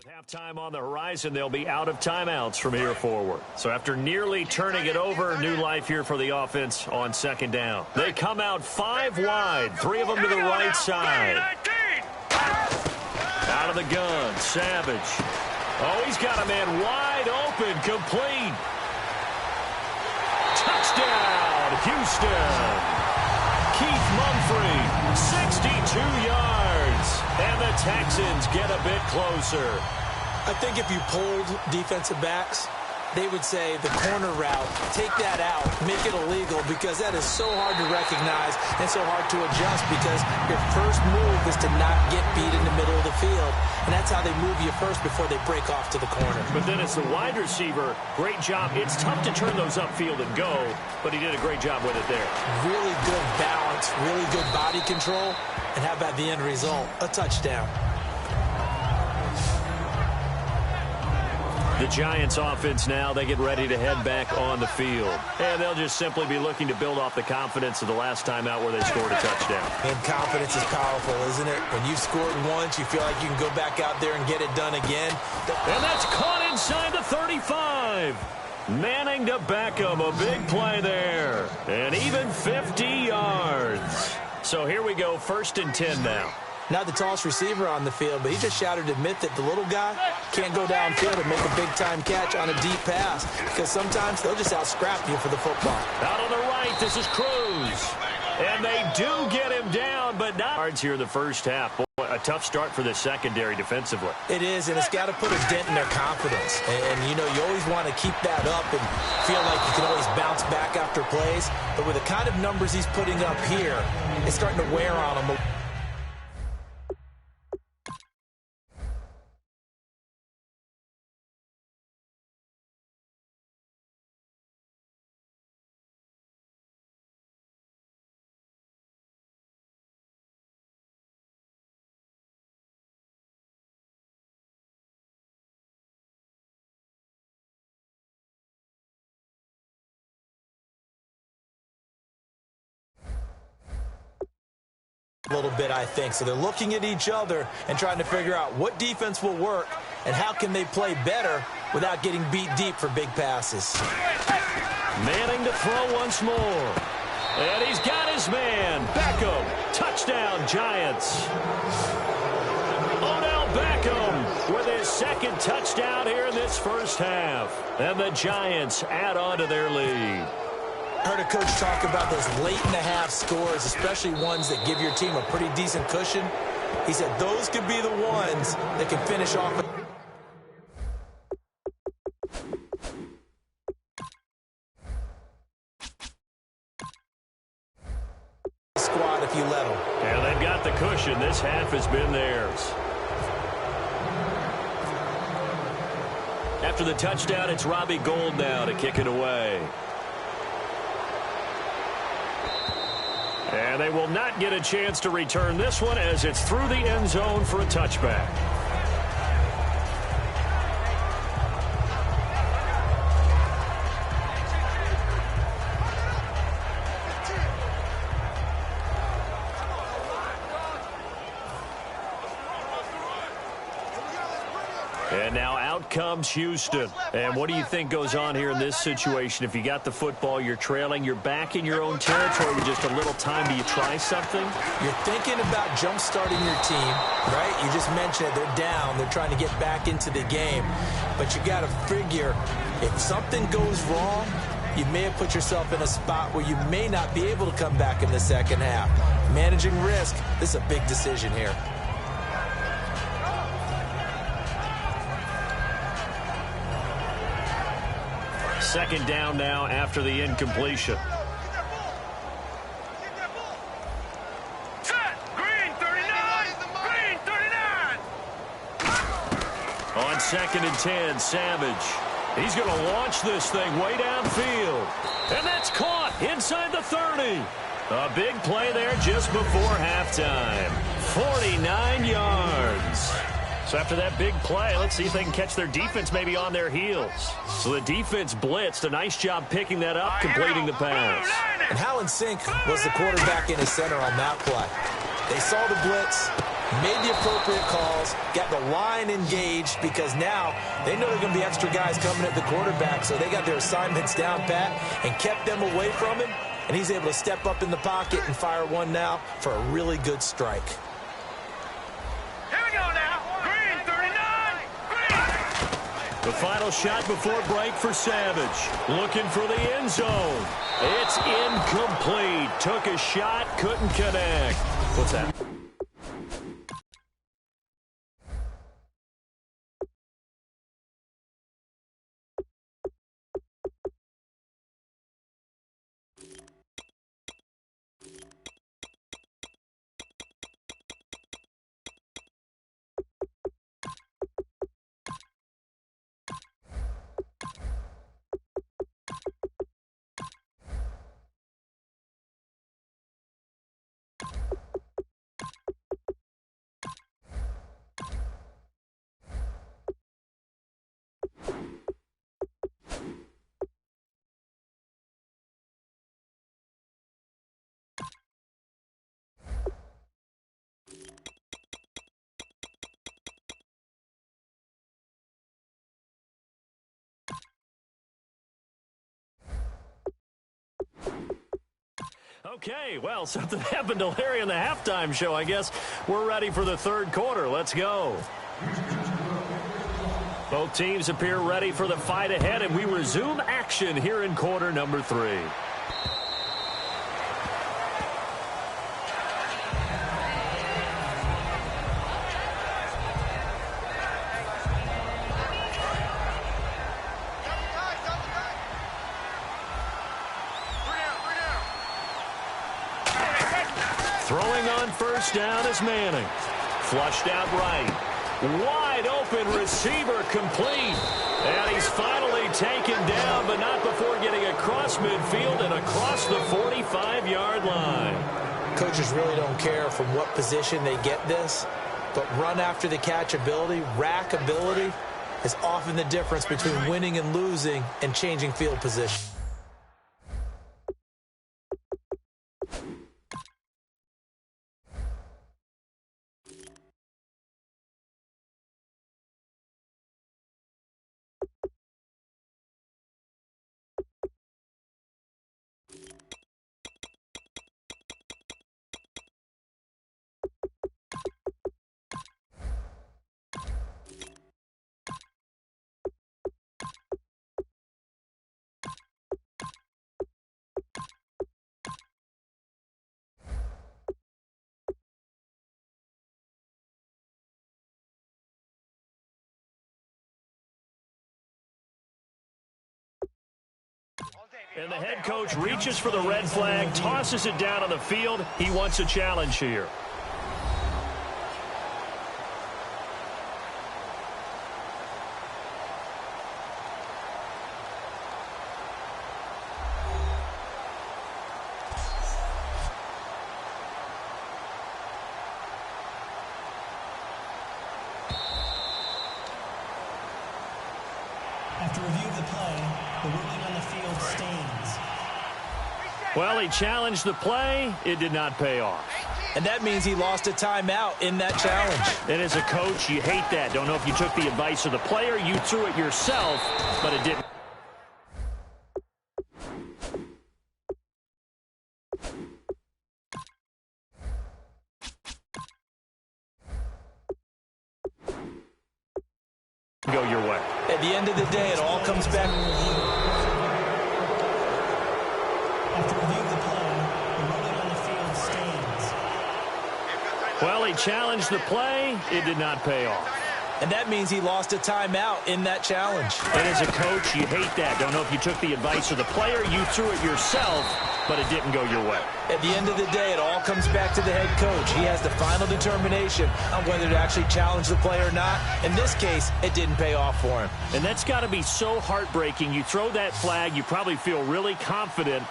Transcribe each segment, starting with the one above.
Halftime on the horizon, they'll be out of timeouts from here forward. So after nearly turning it over, new life here for the offense on second down. They come out 5 wide, 3 of them to the right side. Out of the gun, Savage. Oh, he's got a man wide open, complete. Touchdown, Houston. Keith Mumphrey, 62 yards. And the Texans get a bit closer. I think if you polled defensive backs, they would say the corner route, take that out, make it illegal, because that is so hard to recognize and so hard to adjust, because your first move is to not get beat in the middle of the field. And that's how they move you first before they break off to the corner. But then as the wide receiver, great job. It's tough to turn those upfield and go, but he did a great job with it there. Really good balance, really good body control. And how about the end result? A touchdown. The Giants offense now, they get ready to head back on the field. And they'll just simply be looking to build off the confidence of the last time out where they scored a touchdown. And confidence is powerful, isn't it? When you've scored once, you feel like you can go back out there and get it done again. And that's caught inside the 35. Manning to Beckham, a big play there. And even 50 yards. So here we go, 1st and 10 now. Not the tallest receiver on the field, but he just shouted to admit that the little guy can't go downfield and make a big-time catch on a deep pass, because sometimes they'll just out-scrap you for the football. Out on the right, this is Cruz. And they do get him down, but not yards here in the first half. Boy, a tough start for the secondary defensively. It is, and it's got to put a dent in their confidence. And you know, you always want to keep that up and feel like you can always bounce back after plays. But with the kind of numbers he's putting up here, it's starting to wear on him. A little bit, I think. So they're looking at each other and trying to figure out what defense will work and how can they play better without getting beat deep for big passes. Manning to throw once more. And he's got his man. Beckham. Touchdown, Giants. Odell Beckham with his 2nd touchdown here in this first half. And the Giants add on to their lead. I heard a coach talk about those late-in-the-half scores, especially ones that give your team a pretty decent cushion. He said those could be the ones that can finish off a squad if you let them. And they've got the cushion. This half has been theirs. After the touchdown, it's Robbie Gould now to kick it away. And they will not get a chance to return this one as it's through the end zone for a touchback. And now out comes Houston. And what do you think goes on here in this situation? If you got the football, you're trailing, you're back in your own territory with just a little time. Do you try something? You're thinking about jump-starting your team, right? You just mentioned it. They're down. They're trying to get back into the game. But you got to figure, if something goes wrong, you may have put yourself in a spot where you may not be able to come back in the second half. Managing risk, this is a big decision here. Second down now after the incompletion. Green 39! Green 39! On 2nd and 10, Savage. He's going to launch this thing way downfield. And that's caught inside the 30. A big play there just before halftime. 49 yards. So after that big play, let's see if they can catch their defense maybe on their heels. So the defense blitzed. A nice job picking that up, completing the pass. And how in sync was the quarterback and his center on that play? They saw the blitz, made the appropriate calls, got the line engaged, because now they know there are going to be extra guys coming at the quarterback, so they got their assignments down pat and kept them away from him, and he's able to step up in the pocket and fire one now for a really good strike. Here we go now. Green, 39. Green. The final shot before break for Savage. Looking for the end zone. It's incomplete. Took a shot, couldn't connect. What's that? Okay, well, something happened to Larry in the halftime show, I guess. We're ready for the third quarter. Let's go. Both teams appear ready for the fight ahead, and we resume action here in quarter number 3. Throwing on first down is Manning. Flushed out right. Wide open receiver complete. And he's finally taken down, but not before getting across midfield and across the 45-yard line. Coaches really don't care from what position they get this, but run after the catch ability, rack ability, is often the difference between winning and losing and changing field position. And the head coach reaches for the red flag, tosses it down on the field. He wants a challenge here. After review of the play, the ruling on the field stands. Well, he challenged the play. It did not pay off. And that means he lost a timeout in that challenge. And as a coach, you hate that. Don't know if you took the advice of the player. You threw it yourself, but it didn't. Go your way. At the end of the day, it all comes back. After review of the play, the ruling on the field stands. Well, he challenged the play. It did not pay off. And that means he lost a timeout in that challenge. And as a coach, you hate that. Don't know if you took the advice of the player. You threw it yourself, but it didn't go your way. At the end of the day, it all comes back to the head coach. He has the final determination on whether to actually challenge the play or not. In this case, it didn't pay off for him. And that's got to be so heartbreaking. You throw that flag, you probably feel really confident,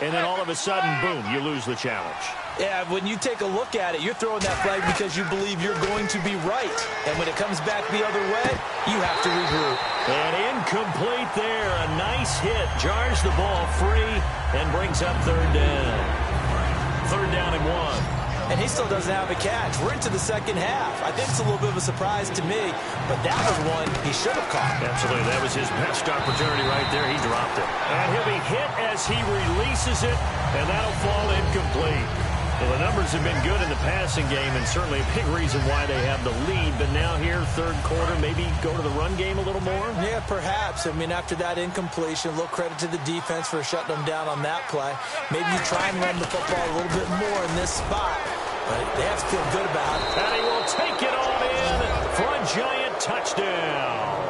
and then all of a sudden, boom, you lose the challenge. Yeah, when you take a look at it, you're throwing that flag because you believe you're going to be right. And when it comes back the other way, you have to regroup. And incomplete there. A nice hit. Jars the ball free and brings up third down. Third down and 1. and he still doesn't have a catch. We're into the second half. I think it's a little bit of a surprise to me, but that was one he should have caught. Absolutely. That was his best opportunity right there. He dropped it. And he'll be hit as he releases it, and that'll fall incomplete. Well, the numbers have been good in the passing game, and certainly a big reason why they have the lead. But now here, third quarter, maybe go to the run game a little more? Yeah, perhaps. I mean, after that incompletion, a little credit to the defense for shutting them down on that play. Maybe you try and run the football a little bit more in this spot, but they have to feel good about it. And he will take it on in for a giant touchdown.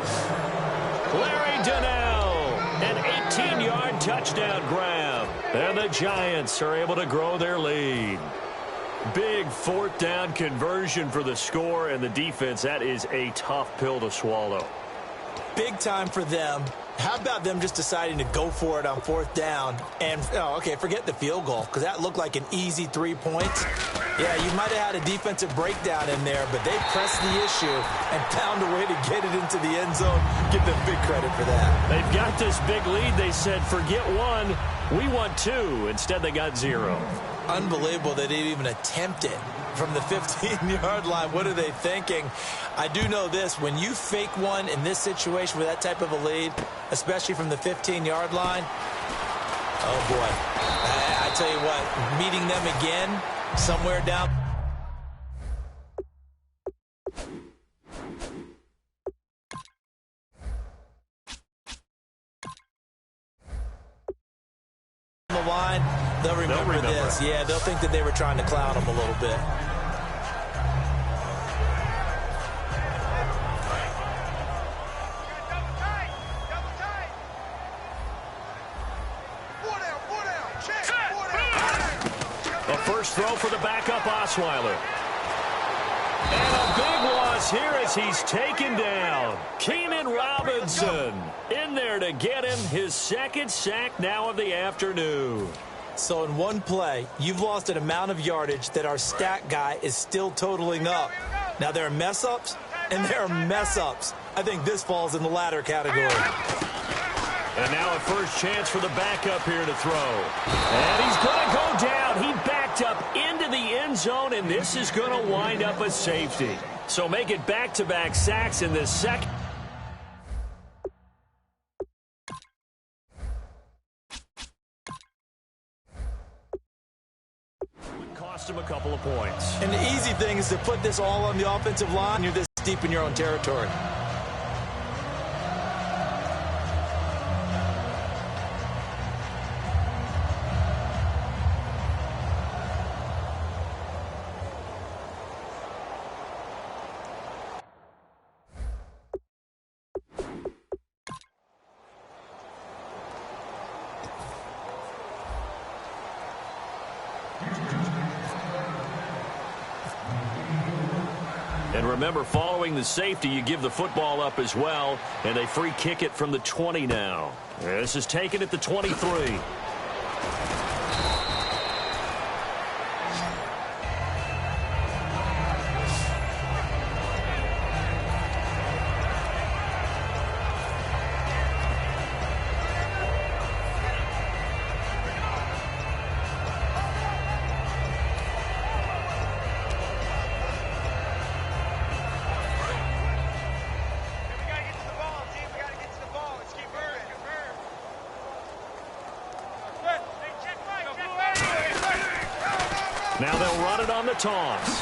Larry Donnell, an 18-yard touchdown grab. And the Giants are able to grow their lead. Big fourth down conversion for the score, and the defense, that is a tough pill to swallow. Big time for them. How about them just deciding to go for it on fourth down? And, okay, forget the field goal, because that looked like an easy 3 points. Yeah, you might have had a defensive breakdown in there, but they pressed the issue and found a way to get it into the end zone. Give them big credit for that. They've got this big lead. They said, forget one, we want two. Instead, they got 0. Unbelievable they didn't even attempt it from the 15-yard line. What are they thinking? I do know this. When you fake one in this situation with that type of a lead, especially from the 15-yard line, oh, boy. I tell you what, meeting them again somewhere down the line, they'll remember this. Yeah, they'll think that they were trying to clown them a little bit. A first throw for the backup Osweiler. And a big loss here as he's taken down. Keenan Robinson in there to get him his second sack now of the afternoon. So in one play, you've lost an amount of yardage that our stat guy is still totaling up. Now, there are mess-ups, and there are mess-ups. I think this falls in the latter category. And now a first chance for the backup here to throw. And he's going to go down. He backed up into the end zone, and this is going to wind up a safety. So make it back-to-back sacks in this second. Cost him a couple of points. And the easy thing is to put this all on the offensive line. You're this deep in your own territory. And remember, following the safety, you give the football up as well, and they free kick it from the 20 now. This is taken at the 23. Now they'll run it on the toss.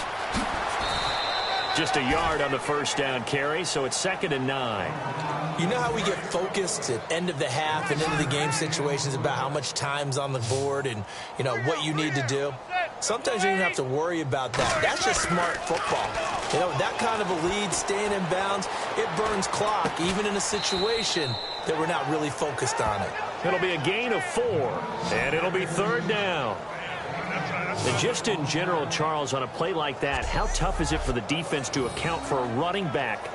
Just a yard on the first down carry, so it's 2nd and 9. You know how we get focused at end of the half and into the game situations about how much time's on the board and, you know, what you need to do? Sometimes you don't have to worry about that. That's just smart football. You know, that kind of a lead, staying in bounds, it burns clock, even in a situation that we're not really focused on it. It'll be a gain of 4, and it'll be 3rd down. And just in general, Charles, on a play like that, how tough is it for the defense to account for a running back?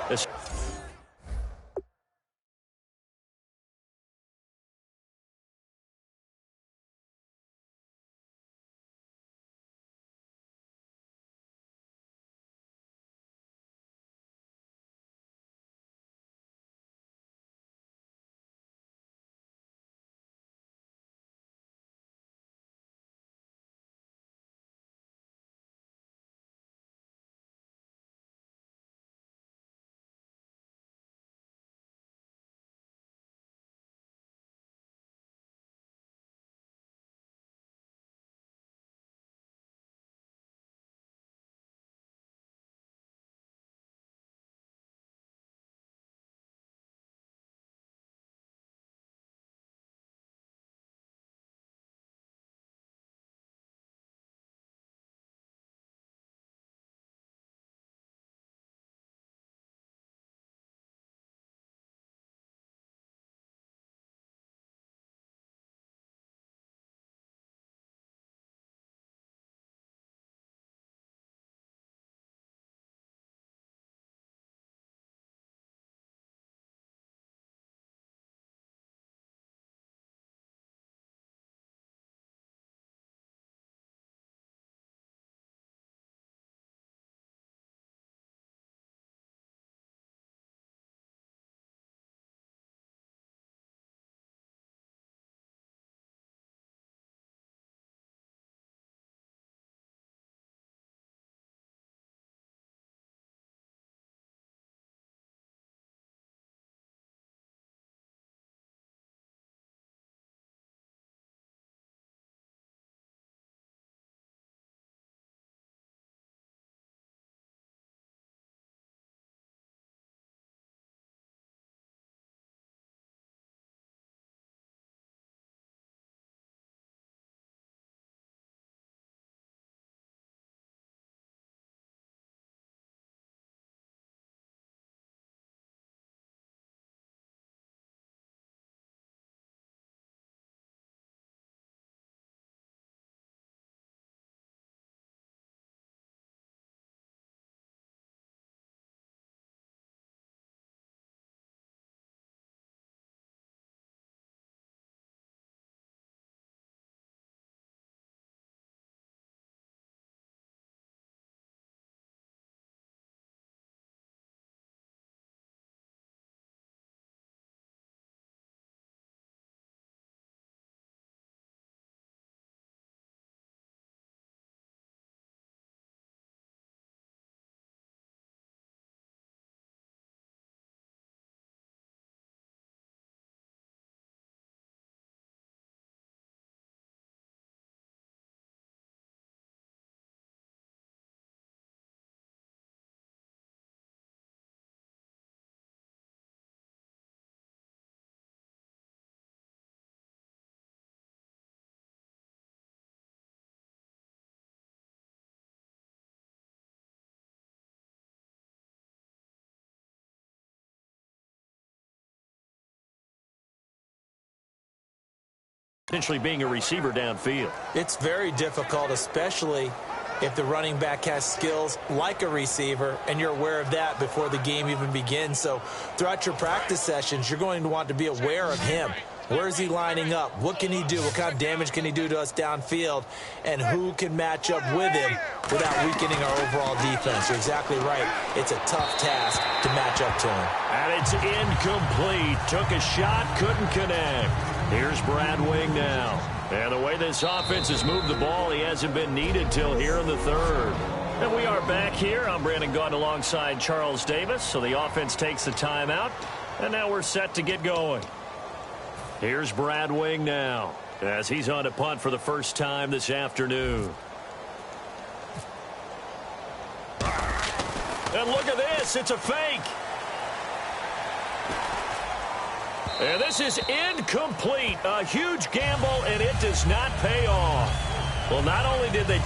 potentially being a receiver downfield. It's very difficult, especially if the running back has skills like a receiver, and you're aware of that before the game even begins. So throughout your practice sessions, you're going to want to be aware of him. Where is he lining up? What can he do? What kind of damage can he do to us downfield? And who can match up with him without weakening our overall defense? You're exactly right. It's a tough task to match up to him. And it's incomplete. Took a shot, couldn't connect. Here's Brad Wing now. And the way this offense has moved the ball, he hasn't been needed till here in the third. And we are back here. I'm Brandon Gaudin alongside Charles Davis. So the offense takes the timeout. And now we're set to get going. Here's Brad Wing now as he's on to punt for the first time this afternoon. And look at this. It's a fake. And this is incomplete. A huge gamble, and it does not pay off. Well, not only did they...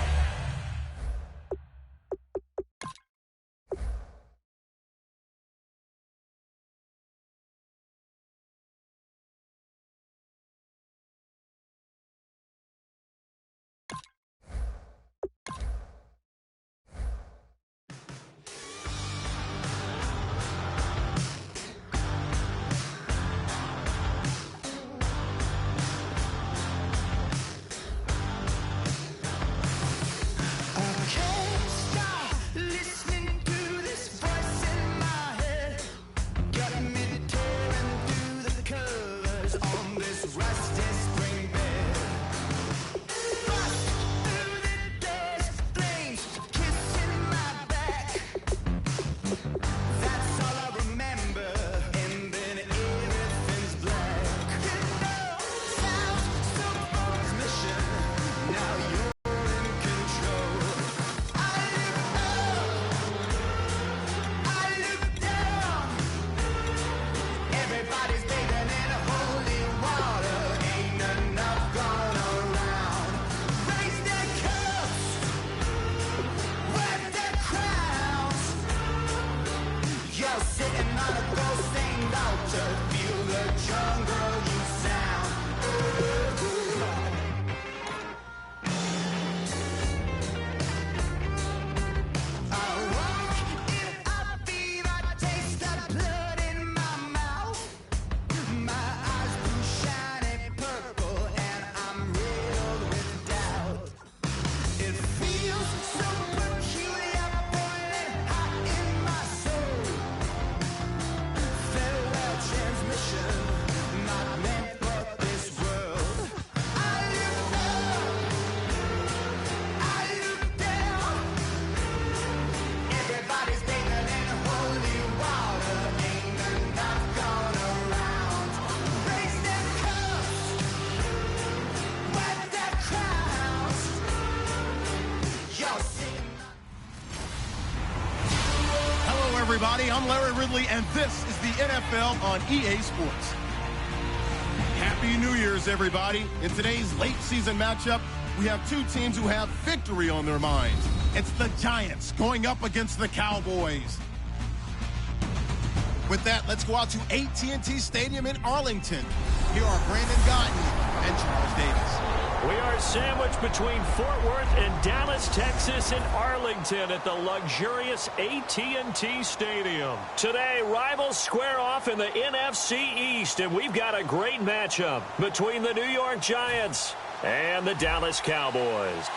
Everybody, I'm Larry Ridley, and this is the NFL on EA Sports. Happy New Year's, everybody. In today's late season matchup, we have two teams who have victory on their minds. It's the Giants going up against the Cowboys. With that, let's go out to AT&T Stadium in Arlington. Here are Brandon Gaudin and Charles Davis. We are sandwiched between Fort Worth and Dallas, Texas, and Arlington at the luxurious AT&T Stadium. Today, rivals square off in the NFC East, and we've got a great matchup between the New York Giants and the Dallas Cowboys.